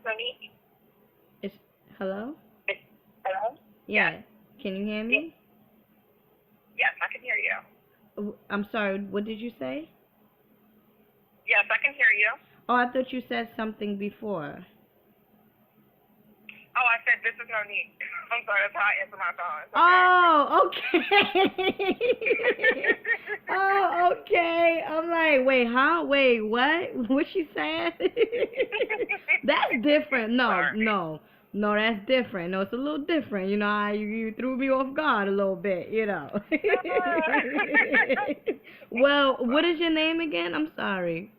is Monique. It's hello? Hello? Yes. Yeah. Can you hear Yes, me? yes, I can hear you. I'm sorry, what did you say? Yes, I can hear you. Oh, I thought you said something before. Oh, I said this is Monique. I'm sorry, that's how I answer my phone. It's okay. Oh, okay. Oh, okay. I'm like, wait, huh? Wait, what? What she said? That's different. No, Sorry. no, no, that's different. No, it's a little different. You threw me off guard a little bit. Well, what is your name again? I'm sorry.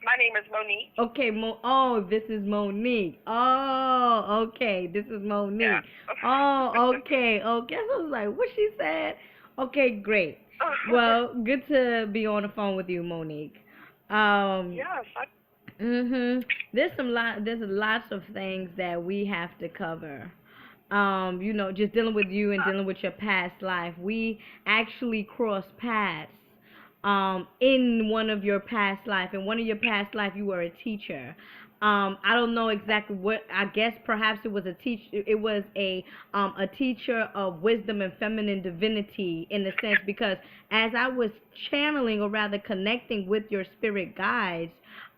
My name is Monique. Okay, oh, this is Monique. Oh, okay, this is Yeah. Monique. Oh, okay, okay. So I was like, what she said? Okay, great. Well, good to be on the phone with you, Monique. Um, Yes. there's lots of things that we have to cover. Just dealing with you and dealing with your past life. We actually cross paths in one of your past life. In one of your past life, you were a teacher. I don't know exactly what. I guess perhaps it was a teach. It was a teacher of wisdom and feminine divinity in a sense, because as I was channeling, or rather connecting with your spirit guides,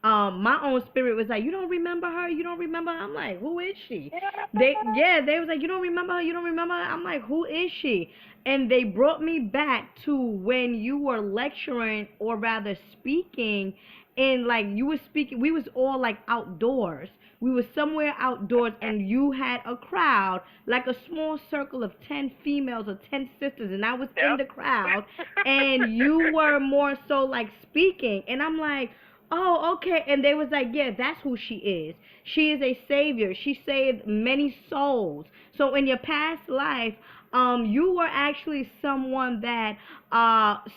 my own spirit was like, you don't remember her? You don't remember her? I'm like, who is she? They was like, you don't remember her? You don't remember her? I'm like, who is she? And they brought me back to when you were lecturing, or rather speaking, and like you were speaking, we was all like outdoors. We were somewhere outdoors, and you had a crowd, like a small circle of 10 females or 10 sisters, and I was in Yep. the crowd, and you were more so like speaking, and I'm like, oh, okay. And they was like, yeah, that's who she is. She is a savior. She saved many souls. So in your past life, you were actually someone that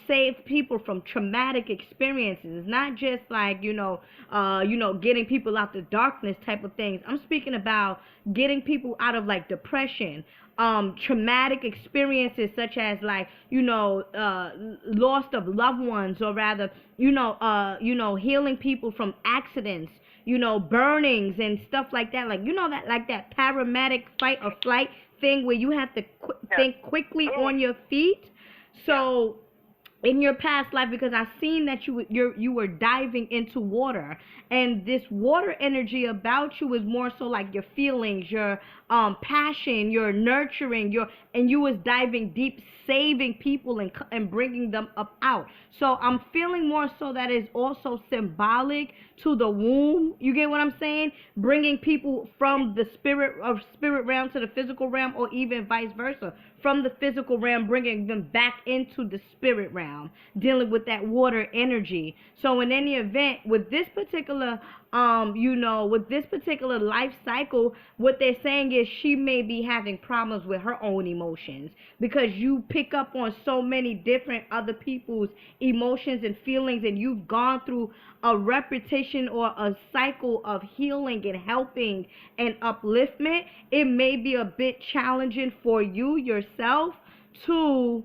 saved people from traumatic experiences. Not just like, getting people out the darkness type of things. I'm speaking about getting people out of like depression, traumatic experiences such as like, loss of loved ones, or rather, healing people from accidents, burnings and stuff like that. Like, that, like that paramedic fight or flight thing where you have to Yes. think quickly Mm. on your feet. Yeah. So in your past life, because I seen that you were diving into water, and this water energy about you was more so like your feelings, your passion, your nurturing, and you was diving deep, saving people and bringing them up out. So I'm feeling more so that is also symbolic to the womb. You get what I'm saying? Bringing people from the spirit realm to the physical realm, or even vice versa, from the physical realm, bringing them back into the spirit realm, dealing with that water energy. So in any event, with this particular with this particular life cycle, what they're saying is she may be having problems with her own emotions, because you pick up on so many different other people's emotions and feelings, and you've gone through a repetition or a cycle of healing and helping and upliftment. It may be a bit challenging for you yourself to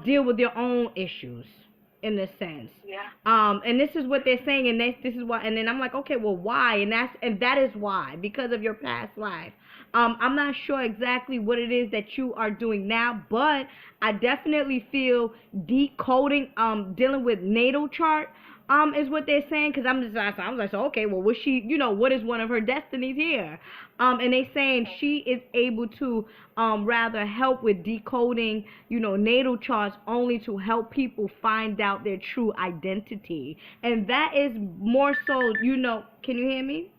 deal with your own issues in a sense. Yeah. And this is what they're saying, and this is why. And then I'm like, okay, well, why? And that is why, because of your past life. I'm not sure exactly what it is that you are doing now, but I definitely feel decoding, dealing with natal chart, is what they're saying. Because I was like, so okay, well, was she, what is one of her destinies here? And they saying she is able to, rather help with decoding, natal charts, only to help people find out their true identity. And that is more so, can you hear me?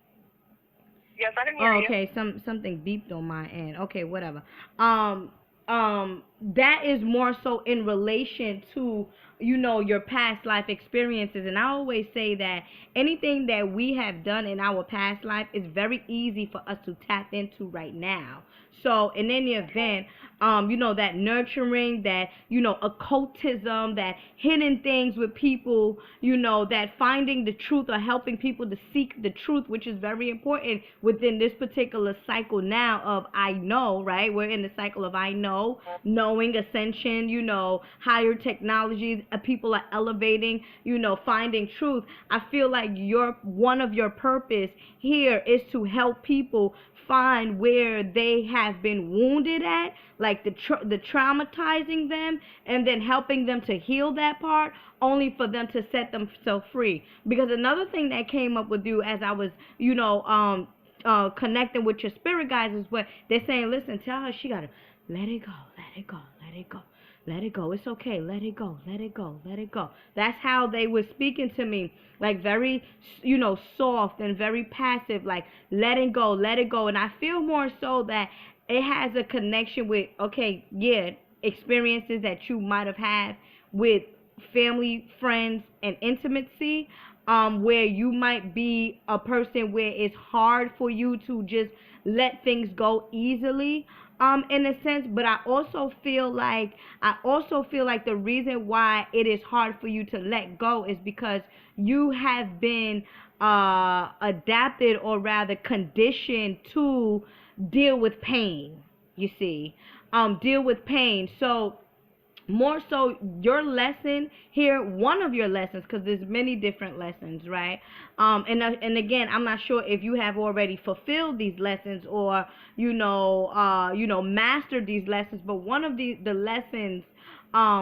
Yes, I can hear Oh, you. okay, something beeped on my end. Okay, whatever. That is more so in relation to, your past life experiences. And I always say that anything that we have done in our past life is very easy for us to tap into right now. So in any event, you know, that nurturing, that, you know, occultism, that hidden things with people, you know, that finding the truth or helping people to seek the truth, which is very important within this particular cycle now of I know, right? We're in the cycle of I know, knowing, ascension, you know, higher technologies, people are elevating, you know, finding truth. I feel like one of your purpose here is to help people find where they have been wounded at, like the traumatizing them, and then helping them to heal that part, only for them to set themselves free. Because another thing that came up with you as I was, you know, connecting with your spirit guides is what they're saying. Listen, tell her she gotta let it go, let it go, let it go. Let it go. It's okay. Let it go. Let it go. Let it go. That's how they were speaking to me, like very, you know, soft and very passive, like letting go, let it go. And I feel more so that it has a connection with, okay, yeah, experiences that you might have had with family, friends, and intimacy, where you might be a person where it's hard for you to just let things go easily, in a sense. But I also feel like the reason why it is hard for you to let go is because you have been adapted, or rather conditioned, to deal with pain, you see. Deal with pain. So more so your lesson here, one of your lessons, because there's many different lessons, right? And again, I'm not sure if you have already fulfilled these lessons, or mastered these lessons, but one of the lessons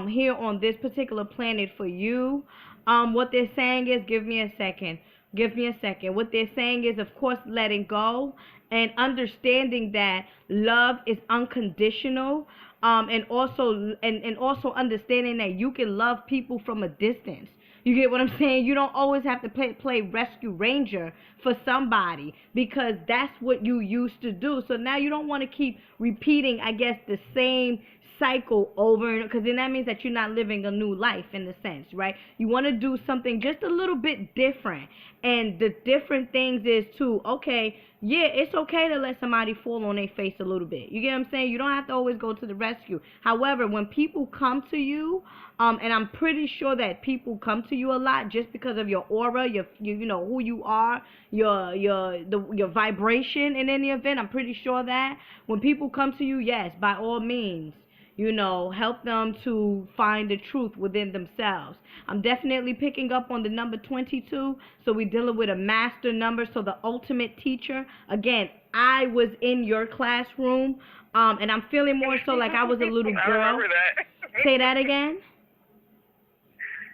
here on this particular planet for you, what they're saying is, give me a second. What they're saying is, of course, letting go and understanding that love is unconditional, and also understanding that you can love people from a distance. You get what I'm saying? You don't always have to play rescue ranger for somebody, because that's what you used to do. So now you don't want to keep repeating, I guess, the same cycle over, because then that means that you're not living a new life in a sense, right? You want to do something just a little bit different. And the different things is too, okay, yeah, it's okay to let somebody fall on their face a little bit. You get what I'm saying? You don't have to always go to the rescue. However, when people come to you, and I'm pretty sure that people come to you a lot just because of your aura, you know who you are, your vibration in any event. I'm pretty sure that when people come to you, yes, by all means, you know, help them to find the truth within themselves. I'm definitely picking up on the number 22. So we're dealing with a master number. So the ultimate teacher. Again, I was in your classroom, and I'm feeling more so like I was a little girl. I remember that. Say that again.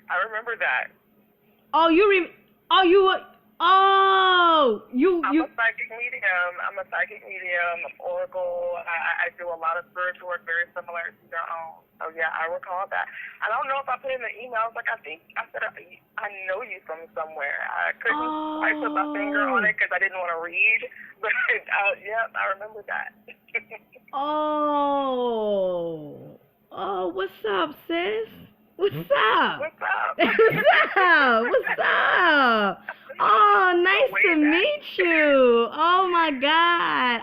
I remember that. Oh, you were. I'm a psychic medium. I'm oracle. I do a lot of spiritual work very similar to your own. So yeah, I recall that. I don't know if I put in the emails. Like I think I said I know you from somewhere. I couldn't quite put my finger on it because I didn't want to read. But yeah, I remember that. What's up, sis? What's up? What's up? What's up? Oh, nice to meet you. Oh my God.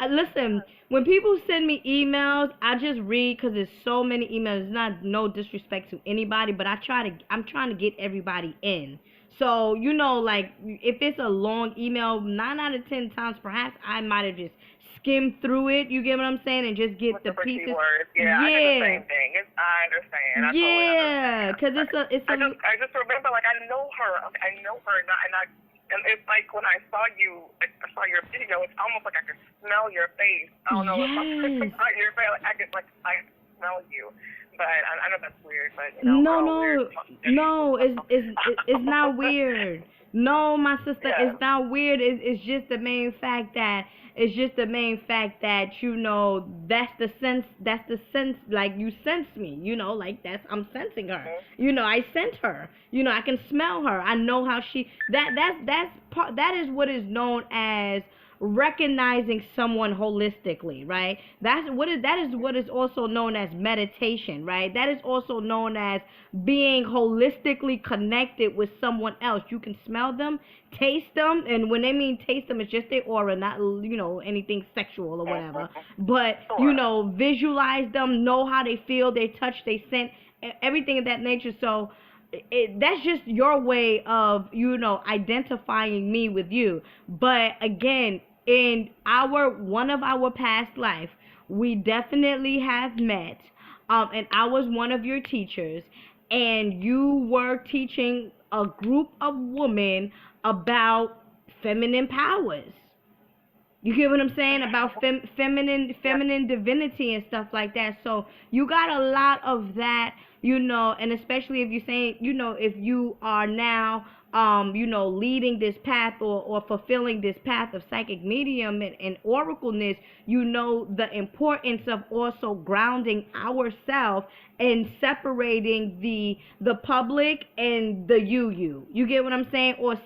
I listen. When people send me emails, I just read because there's so many emails. It's not no disrespect to anybody, but I'm trying to get everybody in. So, you know, like if it's a long email, 9 out of 10 times, perhaps I might have just skim through it, you get what I'm saying, and just get the pieces. Yeah, I do the same thing. I understand. I totally understand. Because I just remember, like, I know her, and it's like when I saw your video, it's almost like I could smell your face. I don't know if I'm your face, I smell you. But I know that's weird, but you know, no, it's not weird. No, my sister, It's not weird. It's just the main fact that you know, that's the sense, like you sense me, you know, like I'm sensing her. Mm-hmm. You know, I sense her. You know, I can smell her. I know how that is what is known as recognizing someone holistically, right? That is what is also known as meditation, right? That is also known as being holistically connected with someone else. You can smell them, taste them, and when they mean taste them, it's just their aura, not anything sexual or whatever. But visualize them, know how they feel, they touch, they scent, everything of that nature. So that's just your way of identifying me with you. But again, in our one of our past life, we definitely have met, and I was one of your teachers, and you were teaching a group of women about feminine powers. You get what I'm saying about feminine divinity and stuff like that. So you got a lot of that, and especially if you're saying, if you are now, leading this path, or fulfilling this path of psychic medium and oracleness, the importance of also grounding ourselves and separating the public and the you. You get what I'm saying? Or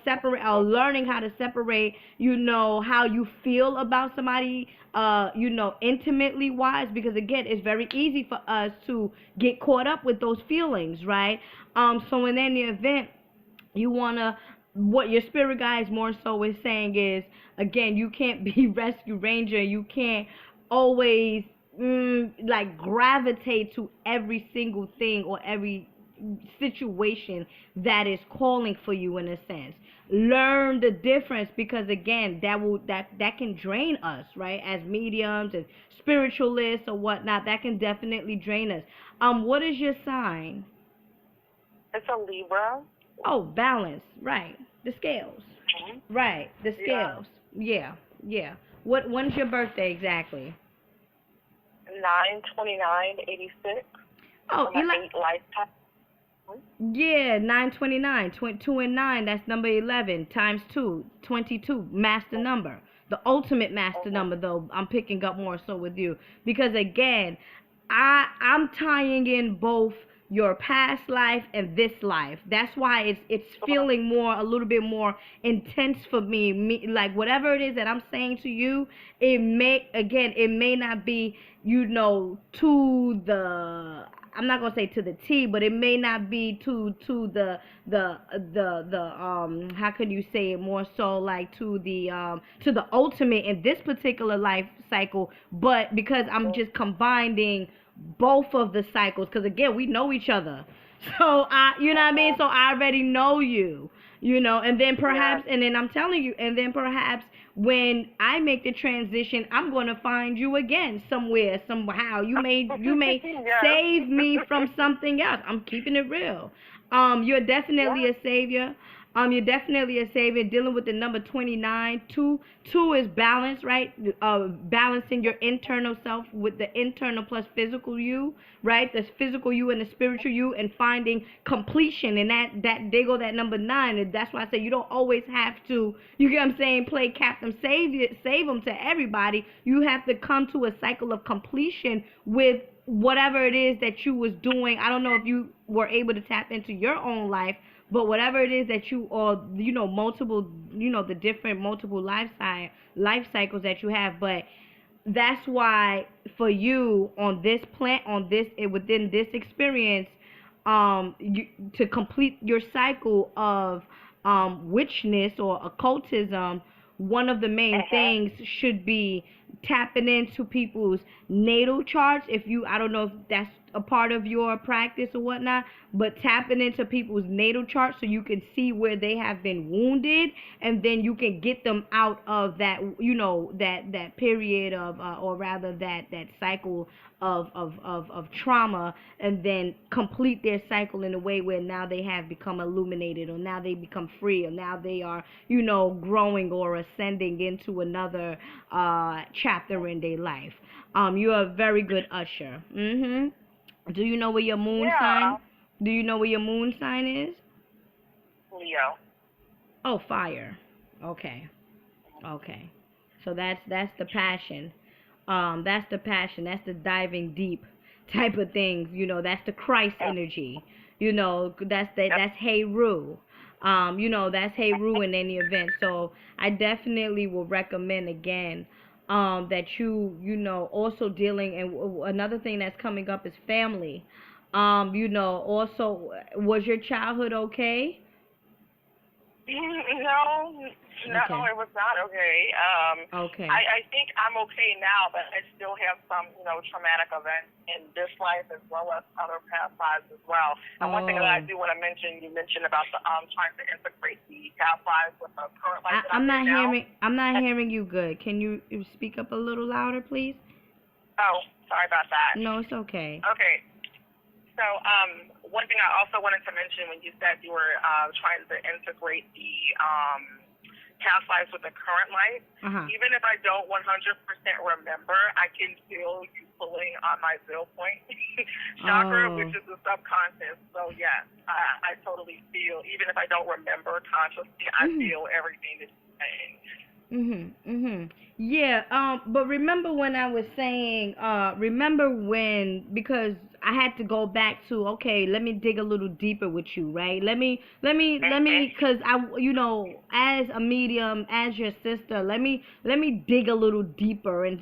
learning how to separate, how you feel about somebody, intimately wise, because again, it's very easy for us to get caught up with those feelings, right? So in any event, what your spirit guide more so is saying is, again, you can't be rescue ranger. You can't always like gravitate to every single thing or every situation that is calling for you, in a sense. Learn the difference, because again, that can drain us, right? As mediums and spiritualists or whatnot, that can definitely drain us. What is your sign? It's a Libra. Oh, balance, right. The scales. Right, the scales. Yeah. When's your birthday exactly? 9/29/86. Oh, lifetime. Yeah, 929. 2 and 9, that's number 11 times 2, 22. Master number. The ultimate master number, though, I'm picking up more so with you. Because again, I'm tying in both your past life and this life. That's why it's feeling a little bit more intense for me. Like whatever it is that I'm saying to you, it may not be, to the, I'm not gonna say to the T, but it may not be to the how can you say it, more so like to the ultimate in this particular life cycle, but because I'm just combining both of the cycles, because again, we know each other. So you know what I mean? So I already know you, and then perhaps, and then I'm telling you, and then perhaps when I make the transition, I'm going to find you again somewhere, somehow. You may save me from something else. I'm keeping it real. You're definitely a savior. You're definitely a savior. Dealing with the number 29. Two is balance, right? Balancing your internal self with the internal plus physical you, right? The physical you and the spiritual you, and finding completion. And that they go that number 9. And that's why I say you don't always have to, you get what I'm saying, play Captain Save them to everybody. You have to come to a cycle of completion with whatever it is that you was doing. I don't know if you were able to tap into your own life, but whatever it is that you, or multiple, the different multiple life cycles that you have. But that's why for you on this within this experience, to complete your cycle of witchness or occultism, one of the main things should be tapping into people's natal charts. I don't know if that's a part of your practice or whatnot, but tapping into people's natal charts so you can see where they have been wounded, and then you can get them out of that, that period of, or rather that cycle of trauma, and then complete their cycle in a way where now they have become illuminated, or now they become free, or now they are, growing or ascending into another chapter in their life. You're a very good usher. Do you know where your moon sign? Do you know where your moon sign is? Leo. Oh, fire. Okay. So that's the passion. That's the passion. That's the diving deep type of things. That's the Christ energy. That's Heru. That's Heru in any event. So I definitely will recommend again that also dealing, and another thing that's coming up is family. Also, was your childhood okay? No, no, Okay. it was not okay. Okay. I think I'm okay now, but I still have some, traumatic events in this life as well as other past lives as well. And one thing that I Oh, do want to mention, you mentioned about the trying to integrate the past lives with the current life that I'm I'm in not now. hearing. I'm not And, hearing you good. Can you speak up a little louder, please? oh, sorry about that. No, it's okay. Okay, so one thing I also wanted to mention when you said you were trying to integrate the past lives with the current life, Uh huh. even if I don't 100% remember, I can feel you pulling on my zero point chakra, which Oh. is the subconscious. So yes, I totally feel, even if I don't remember consciously, I Mhm. feel everything that you're saying. Yeah, but remember when I was saying, remember when, because I had to go back to, okay, let me dig a little deeper with you, right? Mhm. Cause as a medium, as your sister, let me dig a little deeper and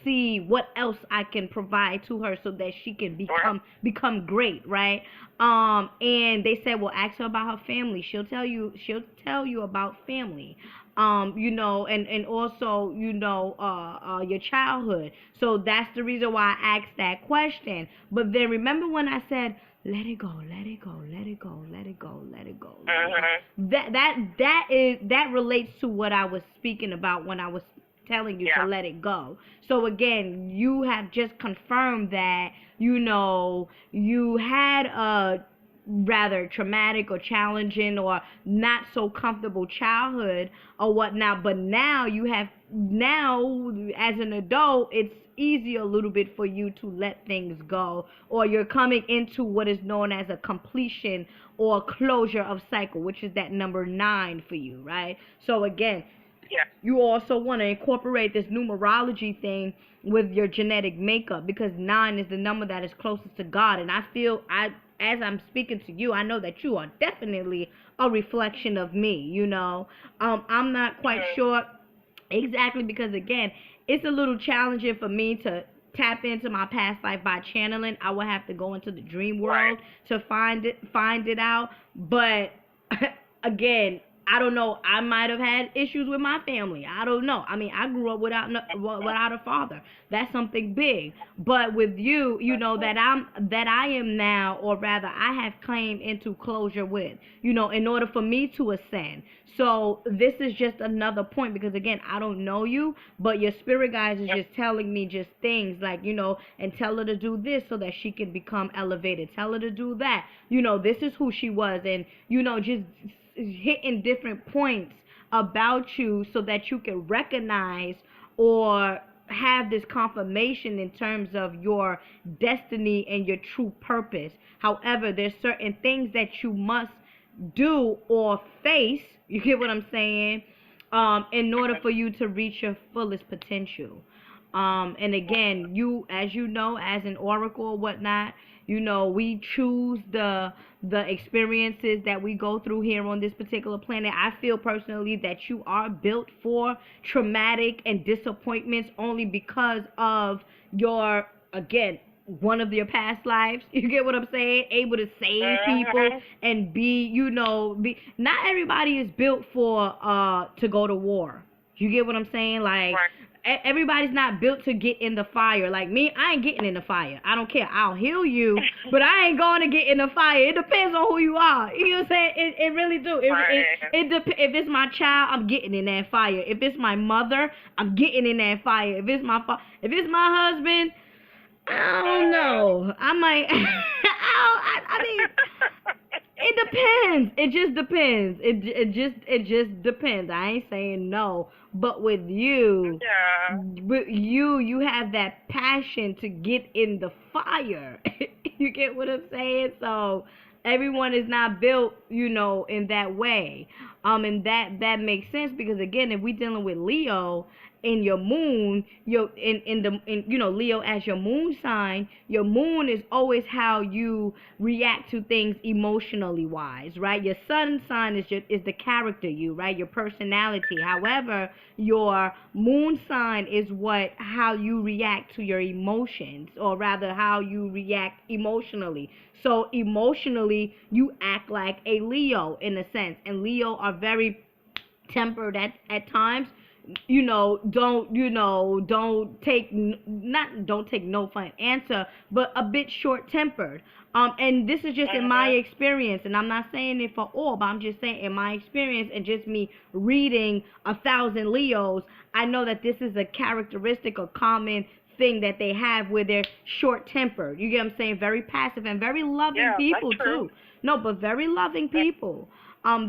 see what else I can provide to her so that she can Sure. become great, right? And they said, well, ask her about her family. She'll tell you about family. And also, your childhood. So that's the reason why I asked that question. But then remember when I said, let it go, let it go, let it go, let it go, let it go, let it go. Mhm. That relates to what I was speaking about when I was telling you to Yeah. let it go. So again, you have just confirmed that, you had a rather traumatic or challenging or not so comfortable childhood or whatnot, but now as an adult, it's easier a little bit for you to let things go, or you're coming into what is known as a completion or closure of cycle, which is that number 9 for you, right? So again, Yeah. you also want to incorporate this numerology thing with your genetic makeup, because 9 is the number that is closest to God. And I feel, as I'm speaking to you, I know that you are definitely a reflection of me, I'm not quite Mhm. sure exactly, because again, it's a little challenging for me to tap into my past life by channeling. I would have to go into the dream Right. world to find it out. But again, I don't know. I might have had issues with my family. I don't know. I mean, I grew up without a father. That's something big. But with you, that I am now, or rather, I have claimed into closure with. In order for me to ascend. So this is just another point, because again, I don't know you, but your spirit guides is Yep. just telling me just things like, and tell her to do this so that she can become elevated. Tell her to do that. This is who she was, and just hitting different points about you so that you can recognize or have this confirmation in terms of your destiny and your true purpose. However, there's certain things that you must do or face, you get what I'm saying, in order for you to reach your fullest potential. And again, as you know, as an oracle or whatnot, we choose the experiences that we go through here on this particular planet. I feel personally that you are built for traumatic and disappointments only because of your, again, one of your past lives. You get what I'm saying? Able to save people Mhm. and be not everybody is built for to go to war. You get what I'm saying? Like, Right. everybody's not built to get in the fire. Like me, I ain't getting in the fire. I don't care. I'll heal you, but I ain't going to get in the fire. It depends on who you are. You know what I'm saying? It really do. Right. If it's my child, I'm getting in that fire. If it's my mother, I'm getting in that fire. If it's my husband, I don't Mhm. know. I might. I mean, it depends. It just depends. It just depends. I ain't saying no, but Yeah. with you have that passion to get in the fire. You get what I'm saying? So everyone is not built, in that way. And that makes sense, because again, if we dealing with Leo, in your moon, Leo as your moon sign, your moon is always how you react to things emotionally wise, right? Your sun sign is the character you, right? Your personality. However, your moon sign is how you react to your emotions, or rather how you react emotionally. So emotionally, you act like a Leo in a sense, and Leo are very tempered at times. Don't take not don't take no for an answer, but a bit short tempered. And this is just in my experience, and I'm not saying it for all, but I'm just saying in my experience and just me reading 1,000 Leos, I know that this is a characteristic or common thing that they have, where they're short tempered. You get what I'm saying? Very passive and very loving people too. No, but very loving people.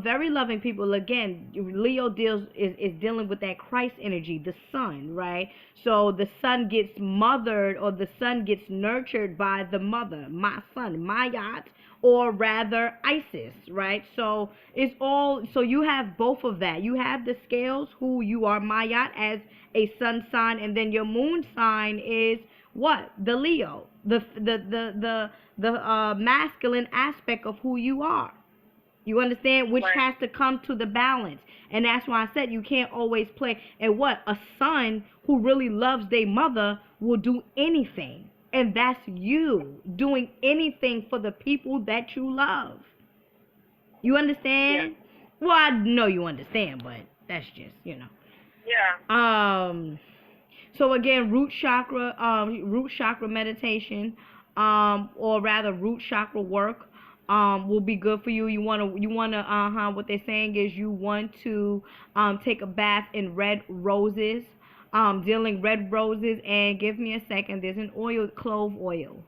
Very loving people. Again, Leo is dealing with that Christ energy, the sun, right? So the son gets mothered, or the son gets nurtured by the mother, my son, Mayat, or rather Isis, right? So it's all, so you have both of that. You have the scales, who you are Mayat as a sun sign, and then your moon sign is what? The Leo, the masculine aspect of who you are. You understand? Which has to come to the balance. And that's why I said you can't always play. And what? A son who really loves their mother will do anything. And that's you doing anything for the people that you love. You understand? Yeah. Well, I know you understand, but that's just, Yeah. So again, root chakra meditation, or rather root chakra work, will be good for you. You wanna, what they're saying is you want to, take a bath in red roses, dealing red roses, and give me a second. There's an oil, clove oil.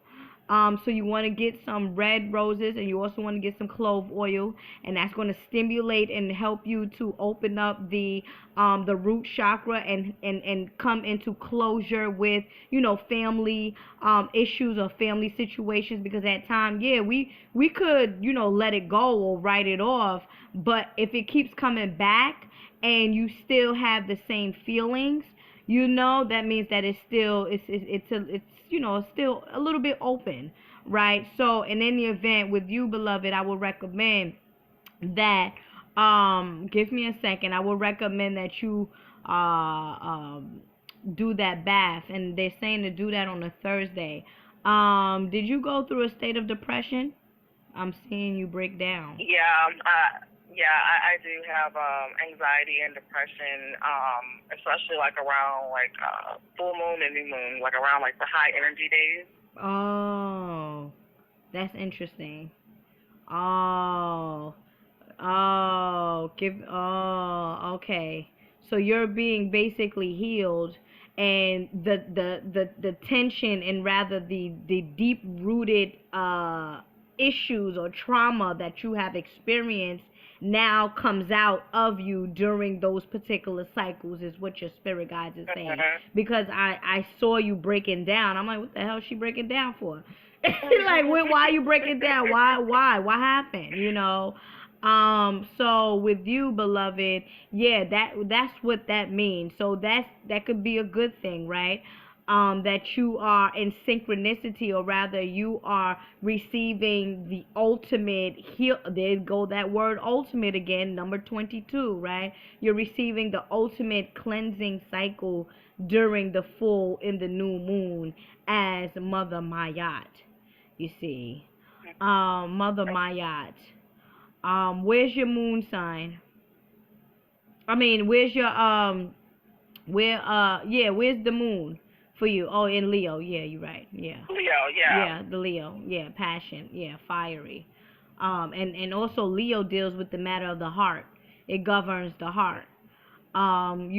So you want to get some red roses, and you also want to get some clove oil, and that's going to stimulate and help you to open up the root chakra, and come into closure with, family issues or family situations, because at time, yeah, we could, let it go or write it off, but if it keeps coming back and you still have the same feelings, that means that it's still, it's still a little bit open, right? So in any event, with you, beloved, I would recommend that, give me a second, I would recommend that you do that bath, and they're saying to do that on a Thursday. Did you go through a state of depression? I'm seeing you break down. Yeah, I do have anxiety and depression, especially like around full moon and new moon, like around like the high energy days. Oh, that's interesting. Oh, okay. So you're being basically healed, and the tension, and rather the deep rooted issues or trauma that you have experienced now comes out of you during those particular cycles, is what your spirit guides is saying. Because I saw you breaking down. I'm like, what the hell is she breaking down for? Like, why are you breaking down? Why? What happened? So with you, beloved, yeah, that's what that means. So that could be a good thing, right? That you are in synchronicity, or rather you are receiving the ultimate heal. There go that word ultimate again, number 22, right? You're receiving the ultimate cleansing cycle during the full in the new moon as Mother Mayat. You see, Mother Mayat. Where's your moon sign? I mean, where's your where's the moon for you? Oh, in Leo. Yeah, you're right. Yeah. Leo, yeah. Yeah, the Leo. Yeah, passion. Yeah, fiery. And also Leo deals with the matter of the heart. It governs the heart. And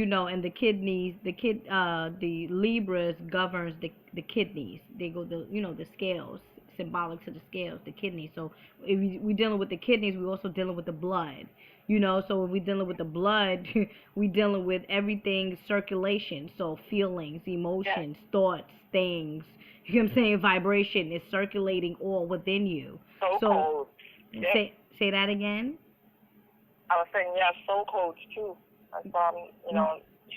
the kidneys, the Libras governs the kidneys. They go the scales, symbolic to the scales, the kidneys. So if we dealing with the kidneys, we also dealing with the blood. So when we dealing with the blood, we dealing with everything circulation. So feelings, emotions, thoughts, things. You know what I'm saying? Vibration is circulating all within you. So cold. Say that again. I was saying, yeah, soul codes too. I saw,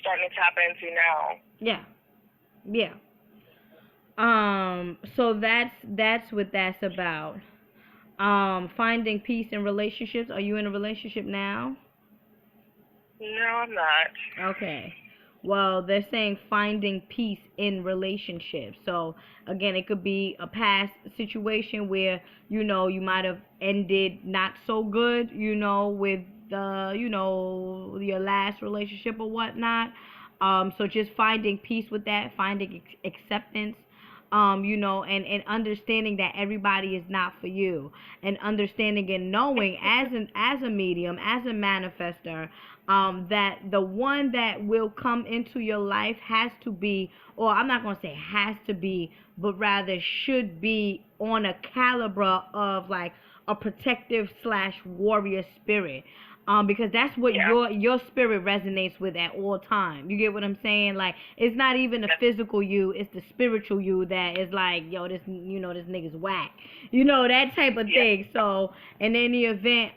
starting to tap into now. Yeah. Yeah. So that's what that's about. Finding peace in relationships. Are you in a relationship now? No, I'm not. Okay. Well, they're saying finding peace in relationships. So, again, it could be a past situation where, you might have ended not so good, with your last relationship or whatnot. So just finding peace with that, finding acceptance, and understanding that everybody is not for you, and understanding and knowing as a medium, as a manifester, that the one that will come into your life has to be, or I'm not going to say has to be, but rather should be on a caliber of like a protective slash warrior spirit. Because that's what Yeah. your spirit resonates with at all time. You get what I'm saying? Like, it's not even the physical you, it's the spiritual you that is like, yo, this nigga's whack. That type of thing. So in any event,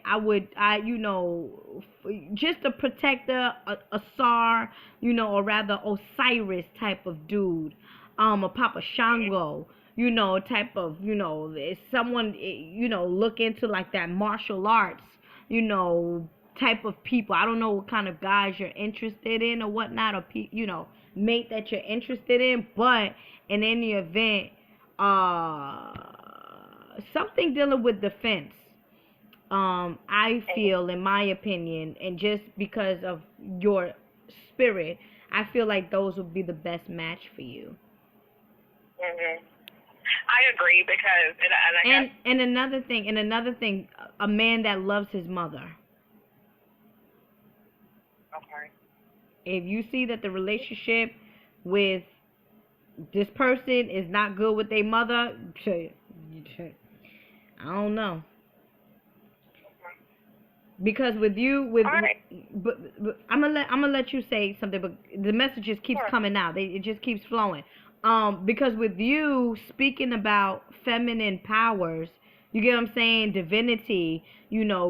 just a protector, a Sar, or rather Osiris type of dude, a Papa Shango, type of, if someone, look into like that martial arts, type of people. I don't know what kind of guys you're interested in or whatnot, or mate that you're interested in, but in any event, something dealing with defense. I feel, in my opinion, and just because of your spirit, I feel like those would be the best match for you. I agree because, and another thing, a man that loves his mother. Okay. If you see that the relationship with this person is not good with their mother, I don't know. Because with you, right. but I'm gonna let you say something, but the message just keeps coming out. It just keeps flowing. Because with you speaking about feminine powers, you get what I'm saying, divinity,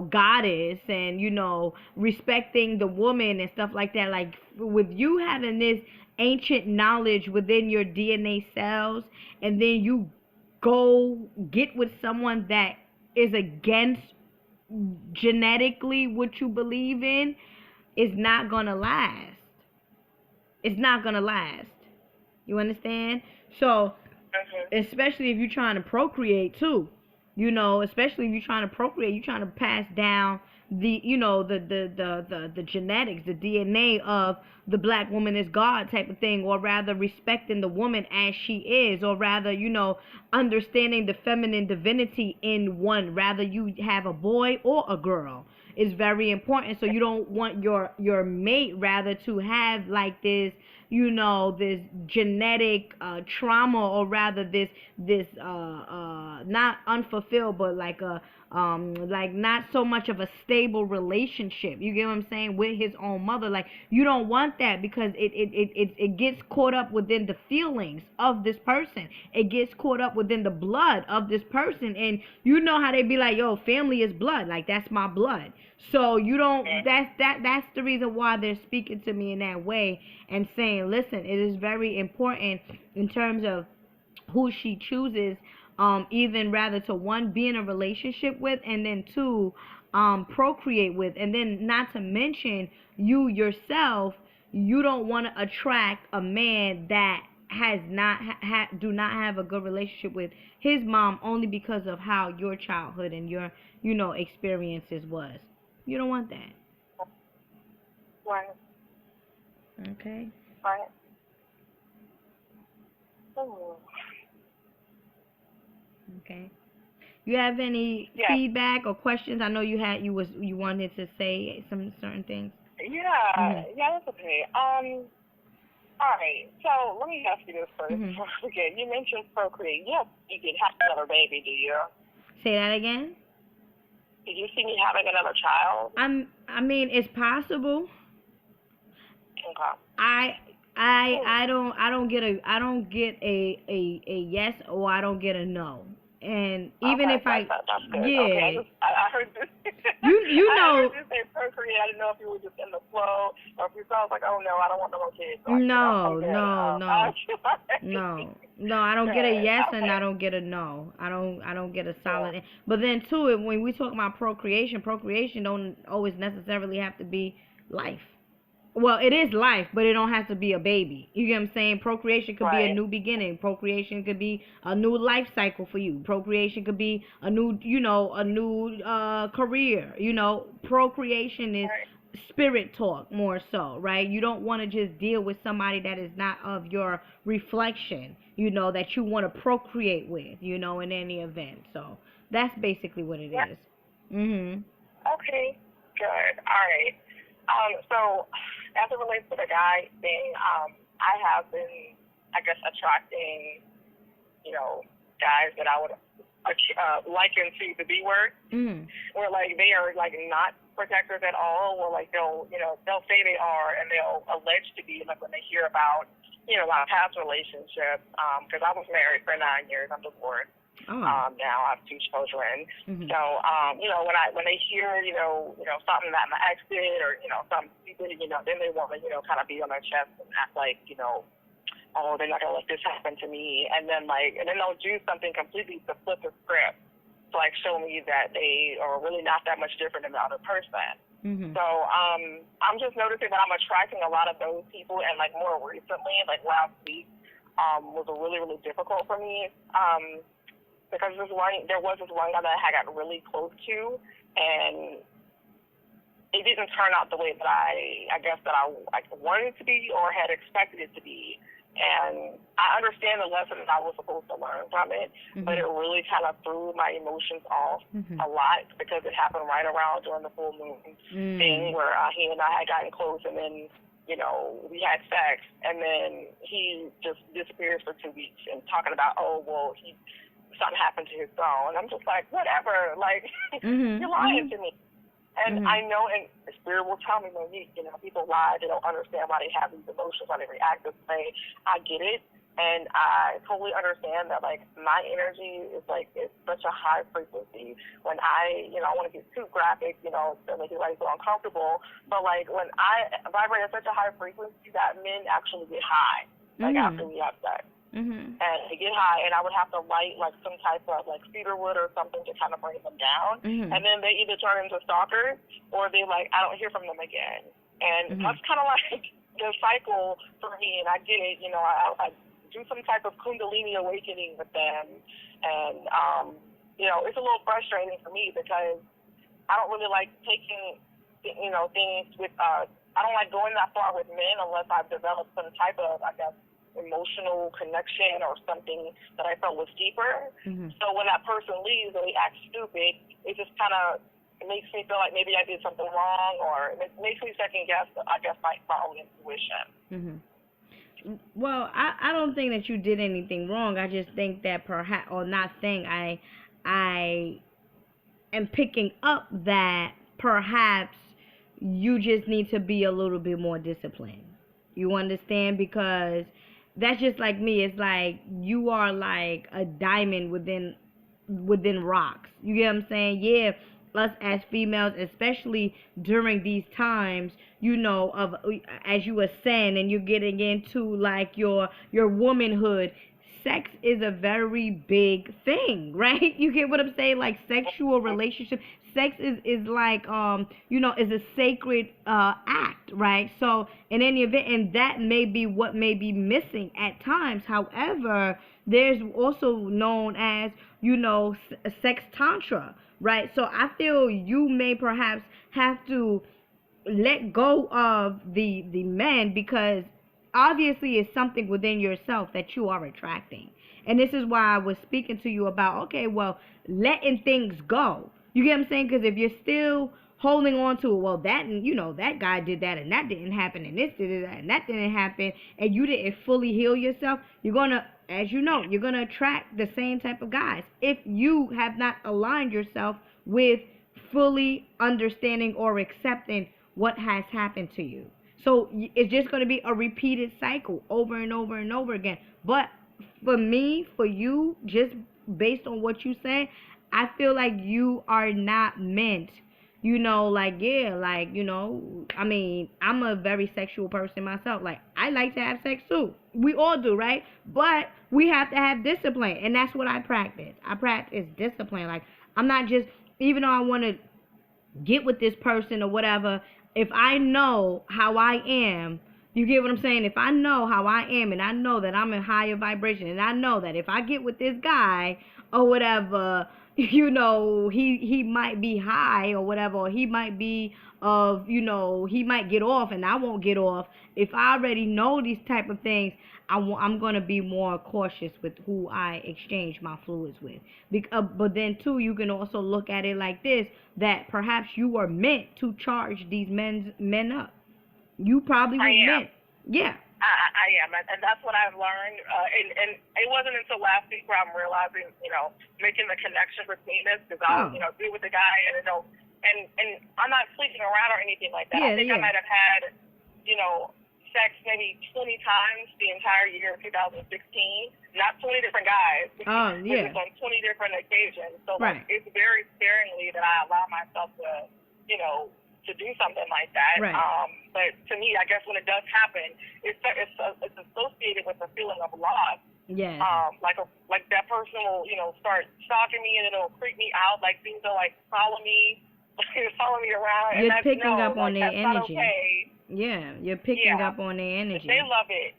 goddess, and respecting the woman and stuff like that. Like, with you having this ancient knowledge within your DNA cells, and then you go get with someone that is against genetically what you believe in, is not gonna last. It's not gonna last. You understand? So, especially if you're trying to procreate too, especially if you're trying to procreate, you're trying to pass down the, the genetics, the DNA of the black woman is God type of thing, or rather respecting the woman as she is, or rather, understanding the feminine divinity in one, rather you have a boy or a girl, is very important. So you don't want your mate rather to have like this, this genetic trauma, or rather this not unfulfilled, but like a like not so much of a stable relationship. You get what I'm saying, with his own mother. Like, you don't want that, because it gets caught up within the feelings of this person. It gets caught up within the blood of this person, and you know how they be like, yo, family is blood. Like, that's my blood. So you don't. That's the reason why they're speaking to me in that way and saying, listen, it is very important in terms of who she chooses, even rather to, one, be in a relationship with, and then two, procreate with. And then, not to mention, you yourself, you don't want to attract a man that has not do not have a good relationship with his mom, only because of how your childhood and your experiences was. You don't want that. Right. Okay. Right. Okay. You have any feedback or questions? I know you wanted to say some certain things. Yeah, that's okay. All right. So let me ask you this first. Okay, you mentioned procreate. Yes, you could have another baby, do you? Say that again. Did you see me having another child? I mean, it's possible. Okay. I don't get a yes, or I don't get a no. And even Okay, if I, that's good. Okay, yeah, I heard this. you I know, heard you say procreate. I didn't know if you were just in the flow or if you felt like, oh no, I don't want no more kids. So I'm no, good. no, no, no, no. I don't get a good. yes and Okay. I don't get a no. I don't get a Yeah. solid. But then too, when we talk about procreation, procreation don't always necessarily have to be life. Well, it is life, but it don't have to be a baby. You get what I'm saying? Procreation could be a Right. new beginning. Procreation could be a new life cycle for you. Procreation could be a new, a new career. Procreation is Right. spirit talk more so, right? You don't want to just deal with somebody that is not of your reflection, that you want to procreate with, in any event. So that's basically what it Yeah. is. Mhm. Okay. Good. All right. So as it relates to the guy thing, I have been, I guess, attracting, guys that I would liken to the B word, Mhm. where like they are like not protectors at all, or like they'll say they are and they'll allege to be, like when they hear about my past relationship, because I was married for 9 years, I'm divorced. Oh. Now I have 2 children. Mhm. So, when they hear, something that my ex did, or, something stupid, then they want to, kind of be on their chest and act like, oh, they're not going to let this happen to me. And then they'll do something completely to flip the script to like show me that they are really not that much different than the other person. Mhm. So, I'm just noticing that I'm attracting a lot of those people, and like more recently, like last week, was really, really difficult for me. Because there was this one guy that I got really close to, and it didn't turn out the way that I guess that I wanted it to be or had expected it to be. And I understand the lesson that I was supposed to learn from it, but it really kind of threw my emotions off a lot, because it happened right around during the full moon thing, where he and I had gotten close, and then we had sex, and then he just disappears for 2 weeks and talking about, oh, well, something happened to his phone. And I'm just like, whatever, like, you're lying to me. And I know, and the spirit will tell me, Monique, people lie, they don't understand why they have these emotions, why they react this way. I get it, and I totally understand that, like, my energy is, like, it's such a high frequency. When I want to get too graphic, to make everybody feel uncomfortable, but, like, when I vibrate at such a high frequency that men actually get high, like, after we have sex. And they get high, and I would have to light like some type of like cedar wood or something to kind of bring them down. And then they either turn into stalkers, or they I don't hear from them again. And that's kind of like the cycle for me. And I get it, I do some type of Kundalini awakening with them, and it's a little frustrating for me, because I don't really like taking things with I don't like going that far with men unless I've developed some type of, I guess, emotional connection or something that I felt was deeper. So when that person leaves or they act stupid, it just kind of makes me feel like maybe I did something wrong, or it makes me second guess, I guess, my own intuition. Well, I don't think that you did anything wrong. I just think that perhaps, or not think, I am picking up that perhaps you just need to be a little bit more disciplined. You understand? Because that's just like me. It's like you are like a diamond within rocks. You get what I'm saying? Yeah, us as females, especially during these times, of as you ascend and you're getting into like your womanhood, sex is a very big thing, right? You get what I'm saying? Like sexual relationship, sex is like is a sacred act, right? So in any event, and that may be what may be missing at times. However, there's also known as sex tantra, right? So I feel you may perhaps have to let go of the man, because obviously it's something within yourself that you are attracting. And this is why I was speaking to you about, okay, well, letting things go. You get what I'm saying? Because if you're still holding on to, well, that, that guy did that and that didn't happen and this did that and that didn't happen, and you didn't fully heal yourself, you're going to, as you're going to attract the same type of guys if you have not aligned yourself with fully understanding or accepting what has happened to you. So it's just going to be a repeated cycle over and over and over again. But for me, for you, just based on what you say, I feel like you are not meant, like, yeah, like, I mean, I'm a very sexual person myself. Like, I like to have sex too. We all do, right? But we have to have discipline, and that's what I practice. I practice discipline. Like, I'm not just, even though I want to get with this person or whatever, if I know how I am, you get what I'm saying? If I know how I am, and I know that I'm in higher vibration, and I know that if I get with this guy or whatever, he might be high or whatever, or he might be he might get off and I won't get off. If I already know these type of things, I'm gonna be more cautious with who I exchange my fluids with. But then too, you can also look at it like this: that perhaps you were meant to charge these men up. You probably was meant. Yeah. I am, and that's what I've learned. And it wasn't until last week where I'm realizing, making the connection between this, because I'll, be with the guy, and and I'm not sleeping around or anything like that. Yeah, I think I might have had, sex maybe 20 times the entire year of 2016. Not 20 different guys. Oh, yeah. It's on 20 different occasions. So right. It's very sparingly that I allow myself to, to do something like that. Right. But to me, I guess when it does happen, it's associated with a feeling of loss. Yeah. Like that person will, start stalking me, and it'll freak me out. Like things will follow me around. You're and picking up on their energy. Not okay. Yeah, you're picking up on their energy. They love it.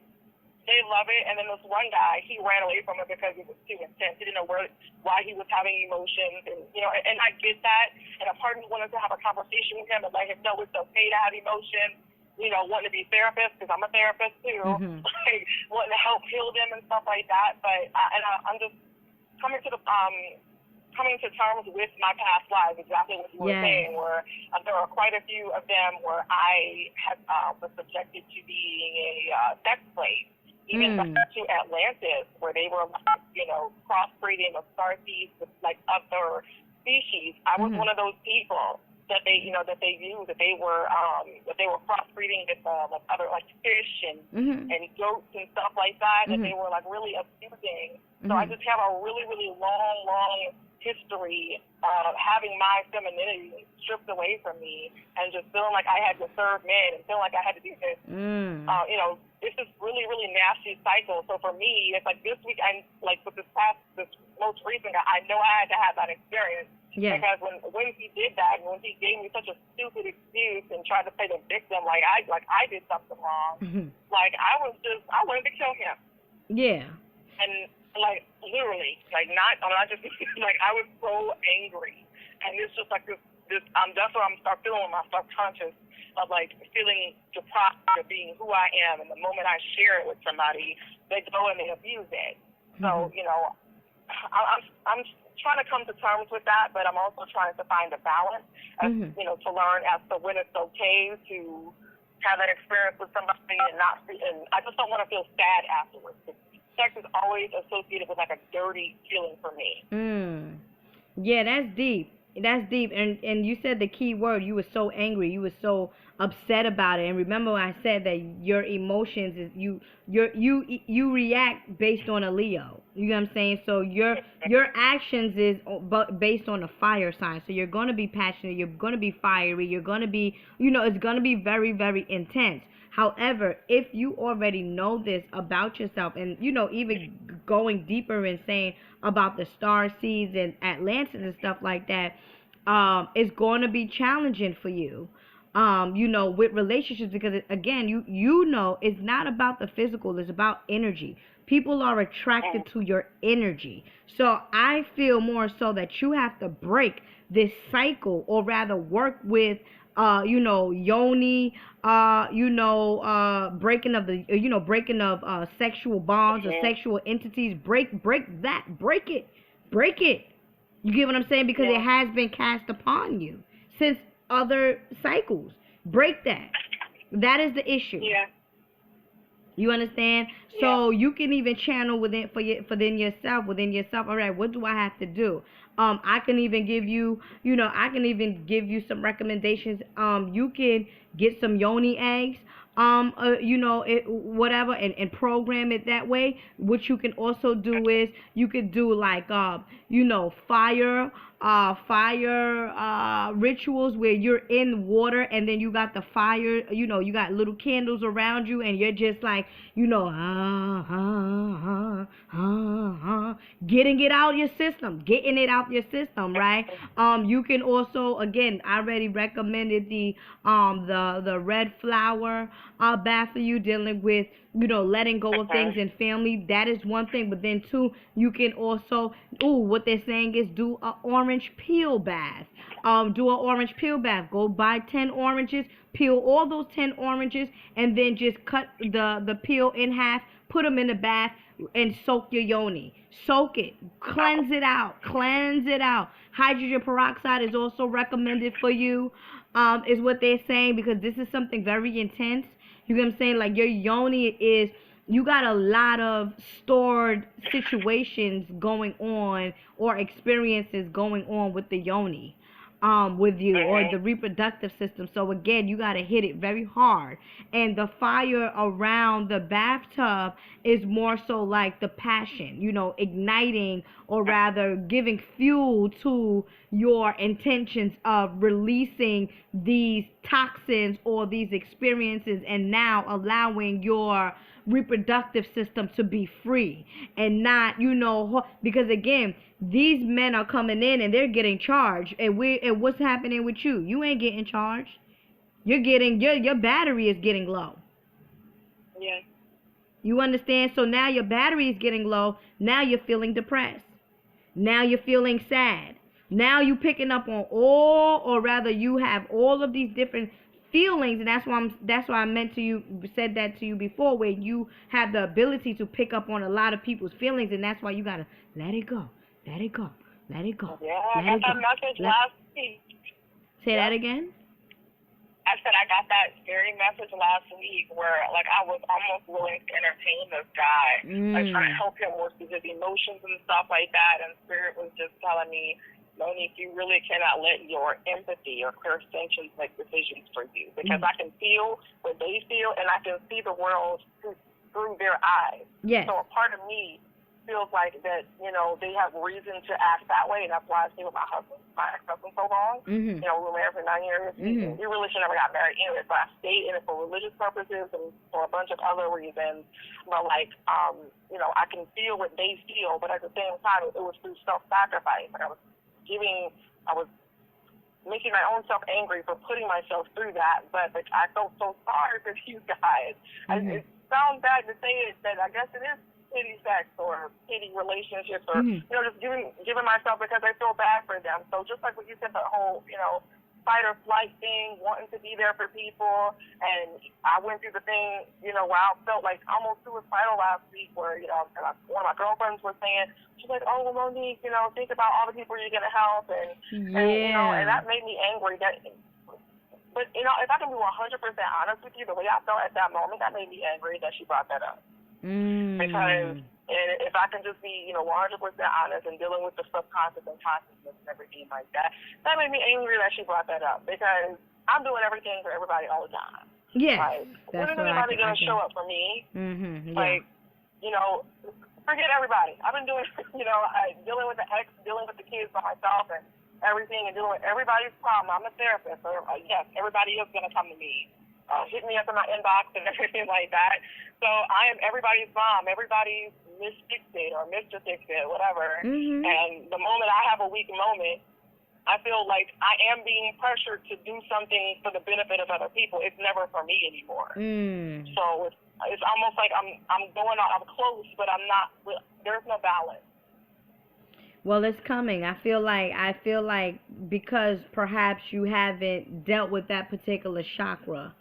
They love it. And then this one guy, he ran away from it because it was too intense. He didn't know why he was having emotions, and and I get that. And a part of me wanted to have a conversation with him and let him know it's okay to have emotions. Wanting to be therapist, because I'm a therapist too. Mm-hmm. Like wanting to help heal them and stuff like that. But I'm just coming to terms with my past lives, exactly what you were saying, where there are quite a few of them where I was subjected to being a sex slave, even to Atlantis, where they were, crossbreeding with starseeds with like other species. I was one of those people that they knew that they were crossbreeding with other like fish and goats and stuff like that, that they were like really abusing. So I just have a really, really long history of having my femininity stripped away from me, and just feeling like I had to serve men, and feeling like I had to do this. It's this really, really nasty cycle. So for me, it's like this week, like with this most recent guy, I know I had to have that experience. Yeah. Because when he did that, and when he gave me such a stupid excuse and tried to play the victim, like I did something wrong, like I wanted to kill him. Yeah. And like literally, like I'm not just like I was so angry, and it's just like this. That's what I'm start feeling with my subconscious of like feeling deprived of being who I am, and the moment I share it with somebody, they go and they abuse it. So I'm trying to come to terms with that, but I'm also trying to find a balance, to learn as to when it's okay to have that experience with somebody and I just don't want to feel sad afterwards. Sex is always associated with like a dirty feeling for me. Yeah, that's deep. That's deep. And you said the key word. You were so angry. You were so upset about it. And remember when I said that your emotions is you react based on a Leo. You know what I'm saying? So your actions is based on a fire sign. So you're going to be passionate, you're going to be fiery, you're going to be, it's going to be very, very intense. However, if you already know this about yourself, and even going deeper and saying about the star seeds and Atlantis and stuff like that, it's going to be challenging for you, with relationships, because again, it's not about the physical, it's about energy. People are attracted to your energy. So I feel more so that you have to break this cycle, or rather work with yoni, breaking of sexual bonds or sexual entities. Break it. You get what I'm saying? Because it has been cast upon you since other cycles. Break that. That is the issue. Yeah. You understand? Yeah. So you can even channel within yourself. All right, what do I have to do? I can even give you, some recommendations. You can get some yoni eggs. whatever, and program it that way. What you can also do is you could do like fire rituals where you're in water, and then you got the fire, you got little candles around you, and you're just like, getting it out your system, right? You can also, again, I already recommended the red flower bath for you, dealing with letting go of things in family. That is one thing. But then two, you can also, what they're saying is do a orange peel bath. Do an orange peel bath. Go buy 10 oranges, peel all those 10 oranges, and then just cut the peel in half, put them in the bath, and soak your yoni. Soak it, cleanse it out, Hydrogen peroxide is also recommended for you, is what they're saying, because this is something very intense. You get what I'm saying? Like, your yoni is, you got a lot of stored situations going on, or experiences going on with the yoni, with you, or the reproductive system. So again, you got to hit it very hard. And the fire around the bathtub is more so like the passion, igniting, or rather giving fuel to your intentions of releasing these toxins or these experiences, and now allowing your reproductive system to be free, and not, because again, these men are coming in and they're getting charged, and what's happening with you? You ain't getting charged. You're getting, your battery is getting low. Yeah. You understand? So now your battery is getting low. Now you're feeling depressed. Now you're feeling sad. Now you picking up on all, or rather you have all of these different feelings, and that's why I said that to you before, where you have the ability to pick up on a lot of people's feelings, and that's why you gotta let it go. Let it go. Let it go. Yeah, I got that message last week. Say that again? I said I got that very message last week where, like, I was almost willing to entertain this guy, like, trying to help him work through his emotions and stuff like that, and Spirit was just telling me, Monique, you really cannot let your empathy or clairsentience make decisions for you, because I can feel what they feel, and I can see the world through their eyes. Yes. So a part of me feels like that, they have reason to act that way, and that's why I stayed with my ex-husband so long. We were married for 9 years. We really should never got married anyway, but I stayed in it for religious purposes and for a bunch of other reasons. But like, I can feel what they feel, but at the same time, it was through self-sacrifice. Like, I was making my own self angry for putting myself through that, but like, I felt so sorry for you guys. It sounds bad to say it, that I guess it is pity sex or pity relationships, or just giving myself, because I feel bad for them. So just like what you said, the whole fight or flight thing, wanting to be there for people, and I went through the thing where I felt like almost suicidal last week, where one of my girlfriends was saying, she's like, oh, well, Monique, think about all the people you're gonna help, and and that made me angry. But if I can be 100% honest with you, the way I felt at that moment, that made me angry that she brought that up. Because, and if I can just be 100% honest, and dealing with the subconscious and consciousness and everything like that, that made me angry that she brought that up, because I'm doing everything for everybody all the time. Yes, like, when is anybody gonna show up for me? Like, forget everybody. I've been doing, dealing with the ex, dealing with the kids by myself, and everything, and dealing with everybody's problem. I'm a therapist, so yes, everybody is gonna come to me. Hit me up in my inbox and everything like that. So I am everybody's mom, everybody's Miss Fix-It or Mr. Fix-It, whatever. And the moment I have a weak moment, I feel like I am being pressured to do something for the benefit of other people. It's never for me anymore. So it's almost like I'm close, but I'm not. There's no balance. Well, it's coming. I feel like because perhaps you haven't dealt with that particular chakra